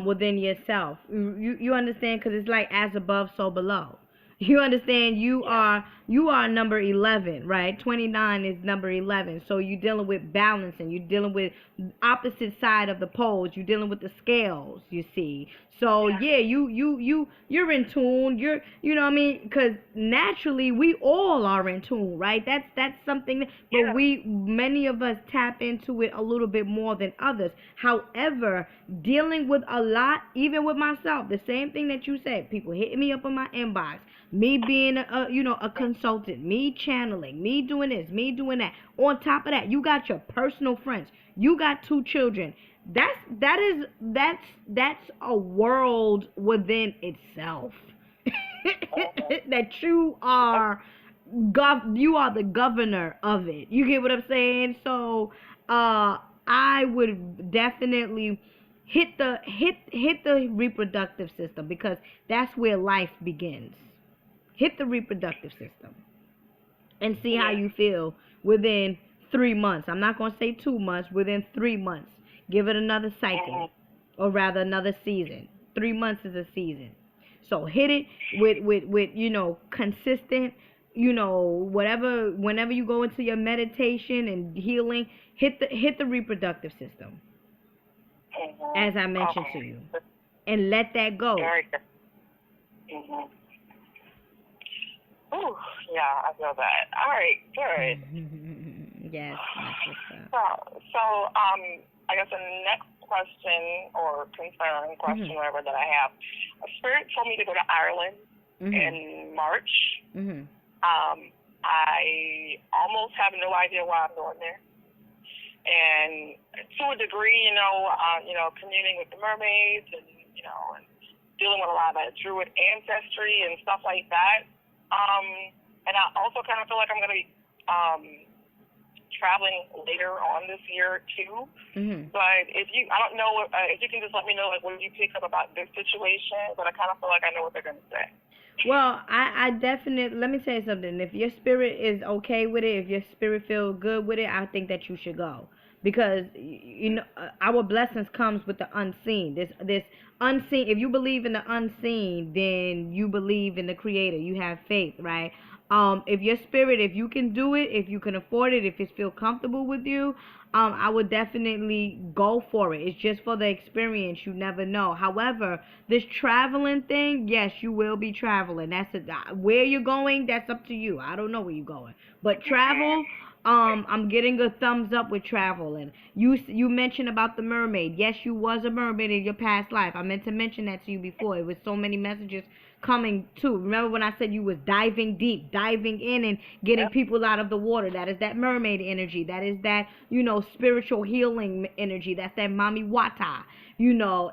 within yourself. You understand? Because it's like as above, so below. You understand? Yeah. You are number 11, right? 29 is number 11. So you're dealing with balance, and you're dealing with opposite side of the poles. You're dealing with the scales, you see. So Yeah. yeah, you're in tune. You know what I mean? Cuz naturally we all are in tune, right? That's something but Yeah. many of us tap into it a little bit more than others. However, dealing with a lot, even with myself, the same thing that you said, people hitting me up on my inbox, me being a consultant, me channeling, me doing this, me doing that. On top of that, you got your personal friends, you got 2 children. That's a world within itself. That you are the governor of it. You get what I'm saying? So I would definitely hit the reproductive system, because that's where life begins. Hit the reproductive system and see how Yeah. you feel within 3 months. I'm not going to say 2 months, within 3 months. Give it another cycle, Mhm. or rather another season. 3 months is a season. So hit it with consistent, whatever, whenever you go into your meditation and healing, hit the reproductive system, Mhm. as I mentioned to Okay. you, and let that go. Very good. Mhm. Ooh, yeah, I feel that. All right, good. Yes, that's what's up. So, I guess the next question or concern, question, Mhm. whatever that I have, a spirit told me to go to Ireland Mhm. in March. Mhm. I almost have no idea why I'm going there, and to a degree, communing with the mermaids, and dealing with a lot of that Druid ancestry and stuff like that. And I also kind of feel like I'm going to be traveling later on this year too. Mhm. But I don't know if you can just let me know, like, what did you pick up about this situation? But I kind of feel like I know what they're going to say. Well, I definitely, let me say something. If your spirit is okay with it, if your spirit feels good with it, I think that you should go, because our blessings comes with the unseen. This unseen. If you believe in the unseen, then you believe in the Creator. You have faith, right? If your spirit, if you can do it, if you can afford it, if it feels comfortable with you, I would definitely go for it. It's just for the experience. You never know. However, this traveling thing, yes, you will be traveling. Where you're going, that's up to you. I don't know where you're going, but travel. I'm getting a thumbs up with travel. And you mentioned about the mermaid. Yes, you was a mermaid in your past life. I meant to mention that to you before. It was so many messages coming too. Remember when I said you was diving deep, diving in and getting Yep. people out of the water? That is that mermaid energy. That is that, spiritual healing energy. That's that Mami Wata,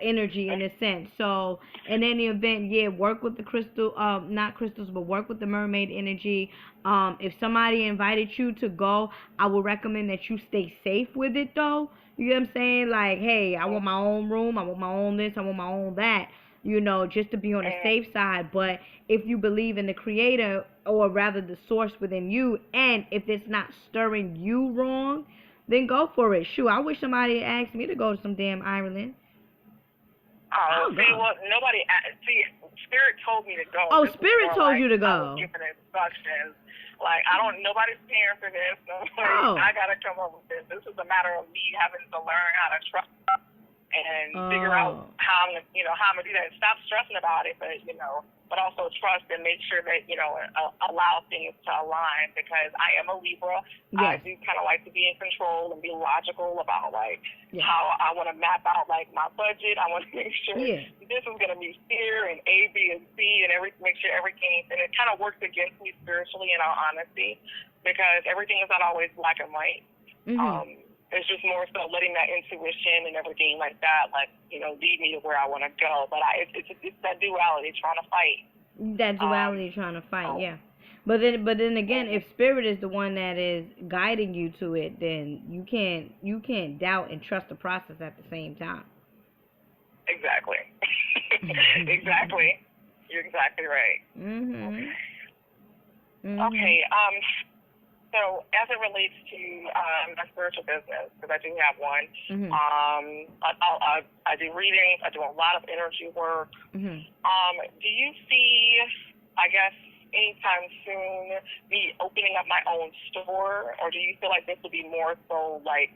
energy in a sense. So in any event, yeah, work with the crystal, not crystals, but work with the mermaid energy. If somebody invited you to go, I would recommend that you stay safe with it though. You know what I'm saying? Like, hey, I want my own room, I want my own this, I want my own that, just to be on the safe side. But if you believe in the Creator, or rather the source within you, and if it's not stirring you wrong, then go for it. Shoot, I wish somebody asked me to go to some damn Ireland. Oh, I'll see, go. well, Spirit told me to go. Oh, This was Spirit more told like you to I was go. given instructions. Like, nobody's paying for this. Oh. I gotta come up with this. This is a matter of me having to learn how to trust and figure out Oh. how I'm gonna do that. And stop stressing about it, but also trust and make sure that allow things to align, because I am a Libra. I Yes. do kind of like to be in control and be logical about Yes. how I want to map out my budget. I want to make sure Yeah. this is gonna be fear and A, B, and C, and make sure everything. And it kind of works against me spiritually, in all honesty, because everything is not always black and white. Mhm. It's just more so letting that intuition and everything like that, lead me to where I want to go. But it's that duality, trying to fight. That duality trying to fight, yeah. But then again, if spirit is the one that is guiding you to it, then you can't doubt and trust the process at the same time. Exactly. Exactly. You're exactly right. Mhm. Okay. Mhm. So as it relates to my spiritual business, because I do have one, Mhm. I do readings. I do a lot of energy work. Mhm. Do you see, I guess, anytime soon be opening up my own store, or do you feel like this would be more so like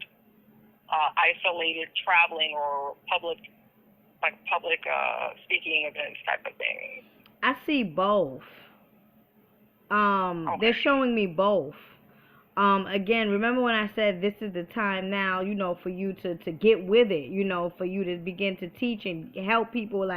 isolated traveling or public speaking events type of thing? I see both. They're Okay. showing me both. Again, remember when I said this is the time now, for you to get with it, for you to begin to teach and help people,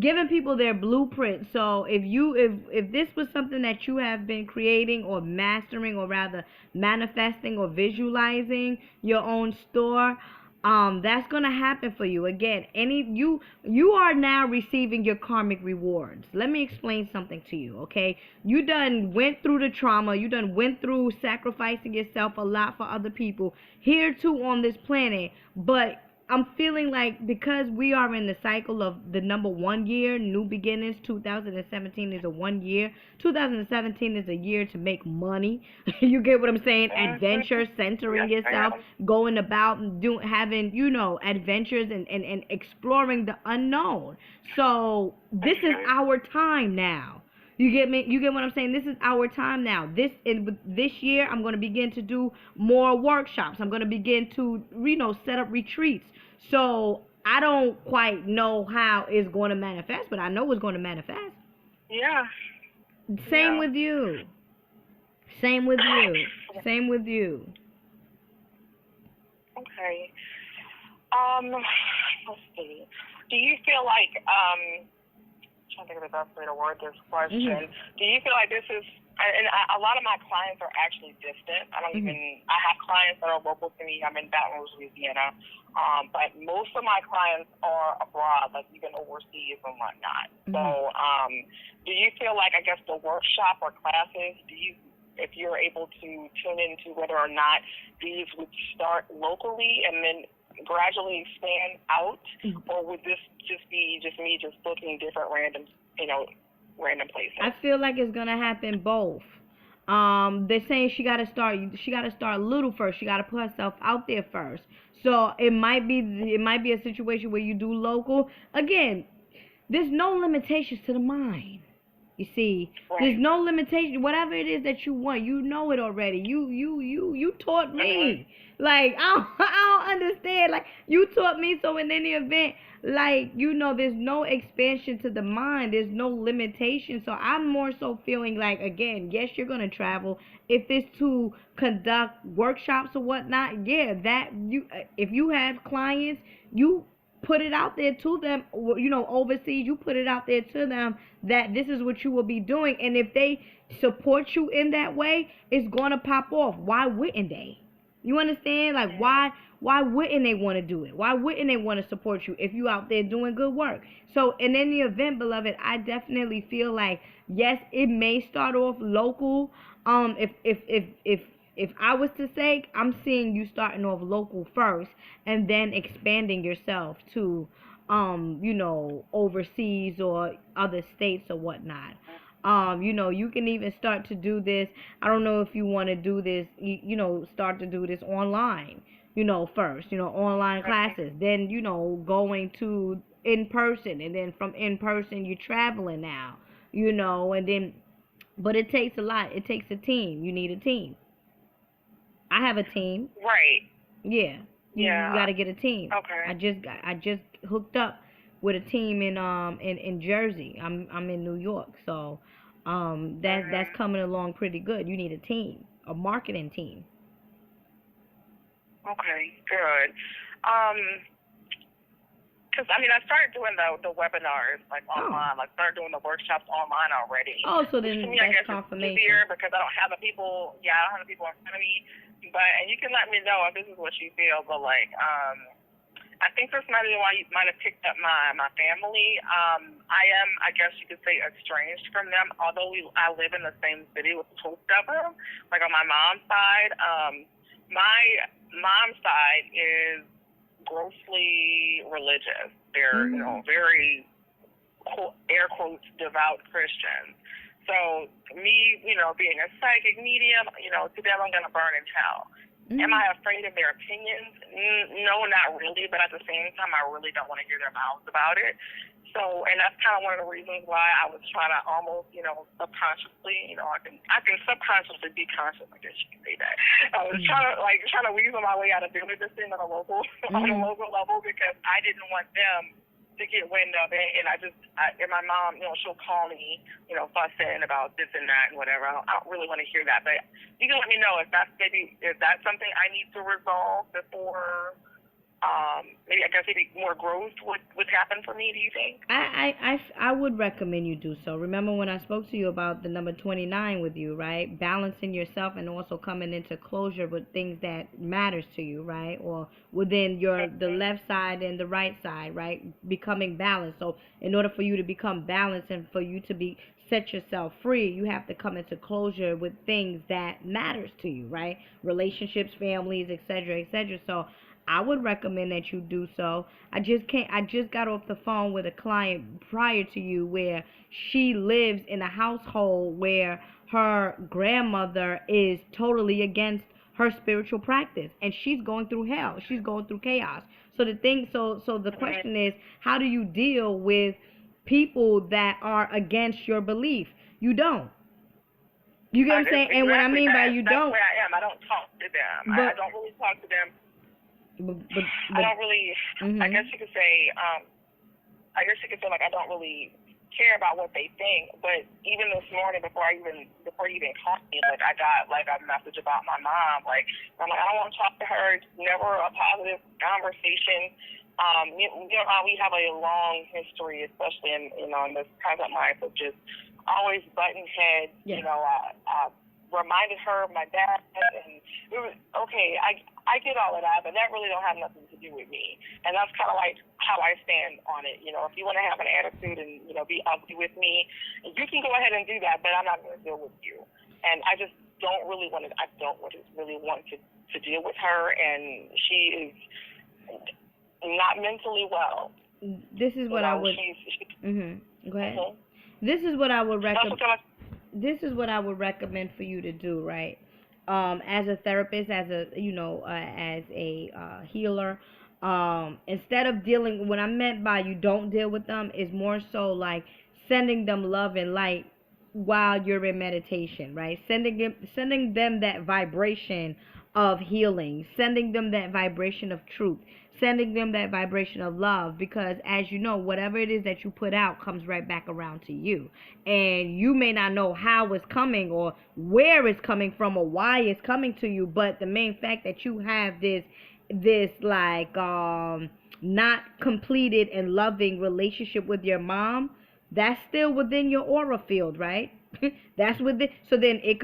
giving people their blueprint. So if this was something that you have been creating or mastering, or rather manifesting or visualizing your own store, that's gonna happen for you. Again, you are now receiving your karmic rewards. Let me explain something to you, okay? You done went through the trauma, you done went through sacrificing yourself a lot for other people here too on this planet, but I'm feeling like because we are in the cycle of the number 1 year, new beginnings. 2017 is a 1 year. 2017 is a year to make money. You get what I'm saying? Adventure, centering yourself, going about and having, adventures and exploring the unknown. So this is our time now. You get me? You get what I'm saying? This is our time now. This year, I'm going to begin to do more workshops. I'm going to begin to, set up retreats. So I don't quite know how it's going to manifest, but I know it's going to manifest. Yeah. Same with you. Same with you. Same with you. Okay. Let's see. Do you feel like I'm trying to think of the best way to word this question. Mm-hmm. Do you feel like this is, and a lot of my clients are actually distant. I have clients that are local to me. I'm in Baton Rouge, Louisiana. But most of my clients are abroad, like even overseas and whatnot. Mm-hmm. So do you feel like, I guess, the workshop or classes, if you're able to tune into whether or not these would start locally and then gradually expand out, or would this just be me booking different random places? I feel like it's gonna happen both. They're saying she gotta start little first. She gotta put herself out there first. So it might be a situation where you do local. Again, there's no limitations to the mind. You see, there's no limitation. Whatever it is that you want, you know it already. You taught me. Like I don't understand. Like you taught me. So in any event, there's no expansion to the mind. There's no limitation. So I'm more so feeling like, again, yes, you're gonna travel. If it's to conduct workshops or whatnot, yeah, if you have clients, you put it out there to them, overseas, you put it out there to them that this is what you will be doing. And if they support you in that way, it's going to pop off. Why wouldn't they? You understand? Like, why wouldn't they want to do it? Why wouldn't they want to support you if you out there doing good work? So in any event, beloved, I definitely feel like, yes, it may start off local. If I was to say, I'm seeing you starting off local first and then expanding yourself to, overseas or other states or whatnot. You can even start to do this. I don't know if you want to do this, start to do this online, first, online classes, then, going to in person, and then from in person, you're traveling now, and then, but it takes a lot. It takes a team. You need a team. I have a team. Right. Yeah. You got to get a team. Okay. I just hooked up with a team in Jersey. I'm in New York, so that's coming along pretty good. You need a team, a marketing team. Okay, good. Because I started doing the webinars online. Started doing the workshops online already. Oh, so then to me, that's I guess confirmation. It's easier because I don't have the people. Yeah, I don't have the people in front of me. And you can let me know if this is what you feel. But I think this might be why you might have picked up my family. I am, I guess you could say, estranged from them. Although I live in the same city with both of them. Like on my mom's side, my mom's side is grossly religious. They're, very, air quotes, devout Christians. So me, being a psychic medium, to them I'm going to burn in hell. Am I afraid of their opinions? No, not really. But at the same time, I really don't want to hear their mouths about it. So, and that's kind of one of the reasons why I was trying to almost, subconsciously, I can subconsciously be conscious, I guess you can say that. I was trying to weasel my way out of doing this thing on a local, on a local level because I didn't want them to get wind of it. And and my mom, she'll call me, fussing about this and that and whatever. I don't really want to hear that, but you can let me know if that's something I need to resolve before. Maybe more growth would happen for me. Do you think? I would recommend you do so. Remember when I spoke to you about the number 29 with you, right? Balancing yourself and also coming into closure with things that matters to you, right? Or within the left side and the right side, right? Becoming balanced. So in order for you to become balanced and for you to set yourself free, you have to come into closure with things that matters to you, right? Relationships, families, etc., etc. So I would recommend that you do so. I just got off the phone with a client prior to you where she lives in a household where her grandmother is totally against her spiritual practice and she's going through hell. She's going through chaos. So the question is, how do you deal with people that are against your belief? You don't. You get what I'm saying? Exactly. And what I mean by you that's don't. Where I am. I don't talk to them. I don't really talk to them. I don't really. I guess you could say. Like I don't really care about what they think. But even this morning, before you even called me, I got a message about my mom. I'm like, I don't want to talk to her. It's never a positive conversation. How we have a long history, especially in this present life, of just always butting heads. Yeah. I reminded her of my dad, and it was okay. I get all of that, but that really don't have nothing to do with me. And that's kind of like how I stand on it. If you want to have an attitude and be ugly with me, you can go ahead and do that, but I'm not going to deal with you. And I just don't really want to. I don't really want to deal with her, and she is not mentally well. This is what I would. Go ahead. This is what I would recommend. This is what I would recommend for you to do, right? As a therapist, as a healer, instead of dealing, what I meant by you don't deal with them is more so like sending them love and light while you're in meditation, right? Sending them that vibration of healing, sending them that vibration of truth, sending them that vibration of love, because as you know, whatever it is that you put out comes right back around to you. And you may not know how it's coming or where it's coming from or why it's coming to you, but the main fact that you have this not completed and loving relationship with your mom, that's still within your aura field, right? That's within. So then it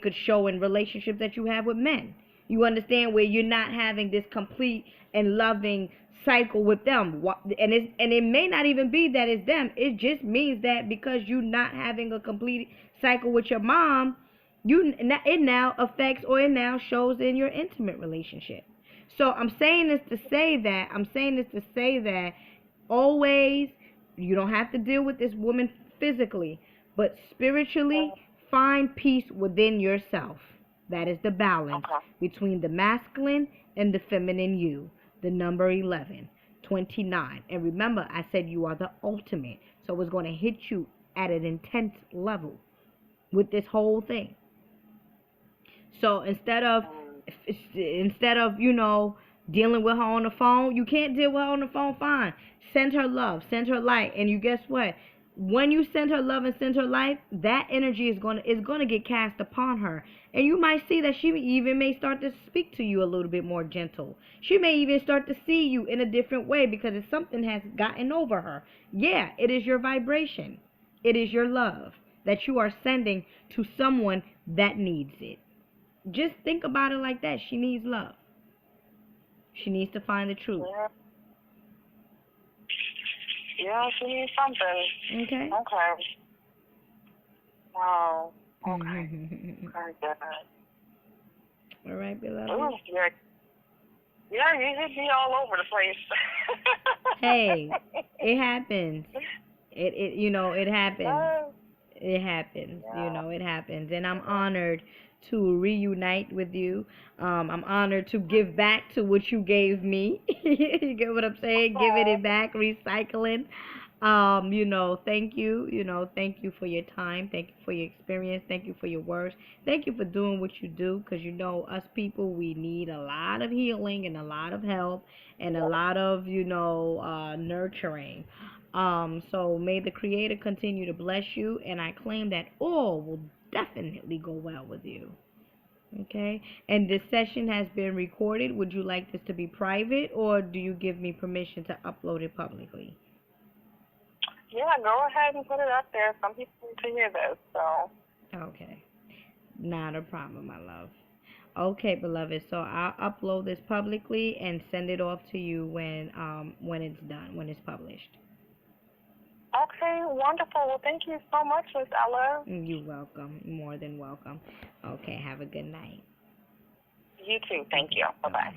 could show in relationships that you have with men. You understand, where you're not having this complete and loving cycle with them, and it may not even be that it's them. It just means that because you're not having a complete cycle with your mom, it now affects, or it now shows in your intimate relationship. So I'm saying this to say that always, you don't have to deal with this woman physically, but spiritually, find peace within yourself. That is the balance between the masculine and the feminine you. The number 11, 29. And remember, I said you are the ultimate. So it's going to hit you at an intense level with this whole thing. So instead of dealing with her on the phone, you can't deal with her on the phone, fine. Send her love, send her light, and you guess what? When you send her love and send her light, that energy is gonna get cast upon her, and you might see that she even may start to speak to you a little bit more gentle. She may even start to see you in a different way because it's something has gotten over her. Yeah, it is your vibration. It is your love that you are sending to someone that needs it. Just think about it like that. She needs love. She needs to find the truth. Yeah, she needs something. Okay. Wow. Okay. Very good. All right, beloved. Ooh, yeah, you hit me all over the place. Hey, it happens. It happens. It happens. Yeah. It happens. And I'm honored to reunite with you. I'm honored to give back to what you gave me. You get what I'm saying? Giving it back, recycling. Thank you. Thank you for your time. Thank you for your experience. Thank you for your words. Thank you for doing what you do, because us people, we need a lot of healing and a lot of help and a lot of, nurturing. So may the Creator continue to bless you, and I claim that all will definitely go well with you. Okay? And this session has been recorded. Would you like this to be private, or do you give me permission to upload it publicly? Yeah, go ahead and put it up there. Some people need to hear this, so. Okay. Not a problem, my love. Okay, beloved. So I'll upload this publicly and send it off to you when it's done, when it's published. Okay, wonderful. Well, thank you so much, Miss Ella. You're welcome. More than welcome. Okay, have a good night. You too. Thank you. Bye-bye.